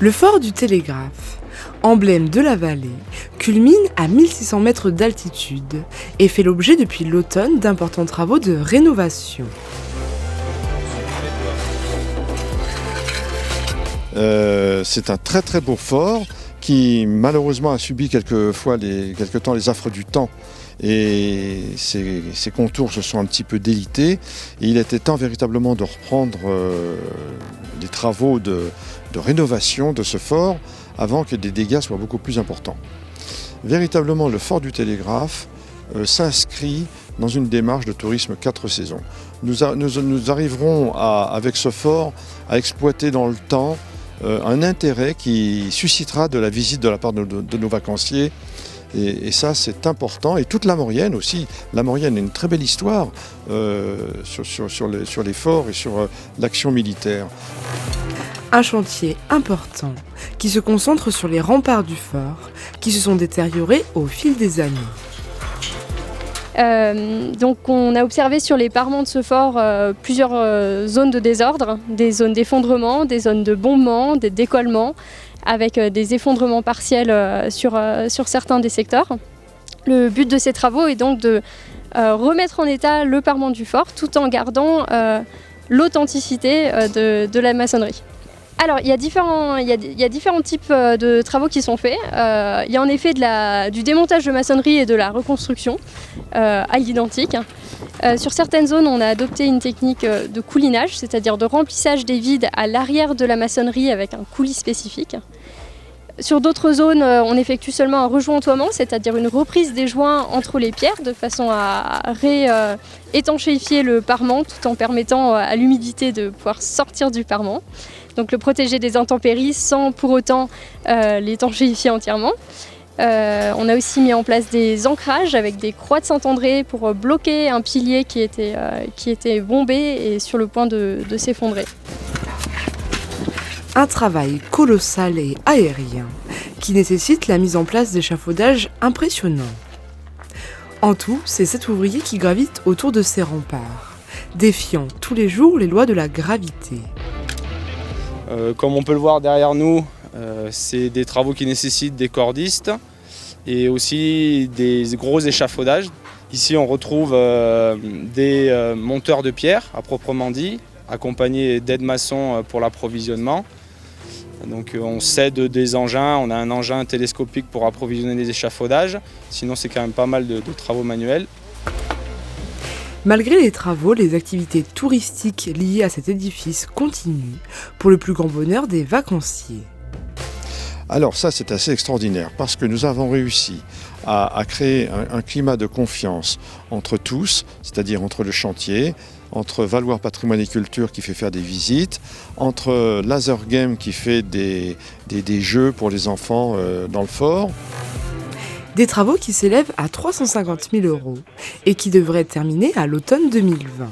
Le fort du Télégraphe, emblème de la vallée, culmine à 1600 mètres d'altitude et fait l'objet depuis l'automne d'importants travaux de rénovation. C'est un très très beau fort qui malheureusement a subi quelque temps les affres du temps et ses contours se sont un petit peu délités et il était temps véritablement de reprendre les travaux de rénovation de ce fort avant que des dégâts soient beaucoup plus importants. Véritablement le fort du Télégraphe s'inscrit dans une démarche de tourisme 4 saisons. Nous arriverons avec ce fort à exploiter dans le temps un intérêt qui suscitera de la visite de la part de nos vacanciers. Et ça, c'est important. Et toute la Maurienne aussi. La Maurienne a une très belle histoire sur les forts et sur l'action militaire. Un chantier important qui se concentre sur les remparts du fort qui se sont détériorés au fil des années. Donc on a observé sur les parements de ce fort plusieurs zones de désordre, des zones d'effondrement, des zones de bombement, des décollements, avec des effondrements partiels sur certains des secteurs. Le but de ces travaux est donc de remettre en état le parement du fort tout en gardant l'authenticité de la maçonnerie. Alors, il y a différents types de travaux qui sont faits. Il y a en effet du démontage de maçonnerie et de la reconstruction à l'identique. Sur certaines zones, on a adopté une technique de coulinage, c'est-à-dire de remplissage des vides à l'arrière de la maçonnerie avec un coulis spécifique. Sur d'autres zones, on effectue seulement un rejointoiement, c'est-à-dire une reprise des joints entre les pierres de façon à étanchéifier le parement tout en permettant à l'humidité de pouvoir sortir du parement. Donc le protéger des intempéries sans pour autant l'étanchéifier entièrement. On a aussi mis en place des ancrages avec des croix de Saint-André pour bloquer un pilier qui était bombé et sur le point de s'effondrer. Un travail colossal et aérien qui nécessite la mise en place d'échafaudages impressionnants. En tout, c'est 7 ouvriers qui gravitent autour de ces remparts, défiant tous les jours les lois de la gravité. Comme on peut le voir derrière nous, c'est des travaux qui nécessitent des cordistes et aussi des gros échafaudages. Ici on retrouve des monteurs de pierre à proprement dit, accompagnés d'aides-maçons pour l'approvisionnement. Donc on cède des engins, on a un engin télescopique pour approvisionner les échafaudages, sinon c'est quand même pas mal de travaux manuels. Malgré les travaux, les activités touristiques liées à cet édifice continuent, pour le plus grand bonheur des vacanciers. Alors ça, c'est assez extraordinaire parce que nous avons réussi à créer un climat de confiance entre tous, c'est-à-dire entre le chantier, entre Valoir Patrimoine et Culture qui fait faire des visites, entre Laser Game qui fait des jeux pour les enfants dans le fort. Des travaux qui s'élèvent à 350 000 € et qui devraient être terminés à l'automne 2020.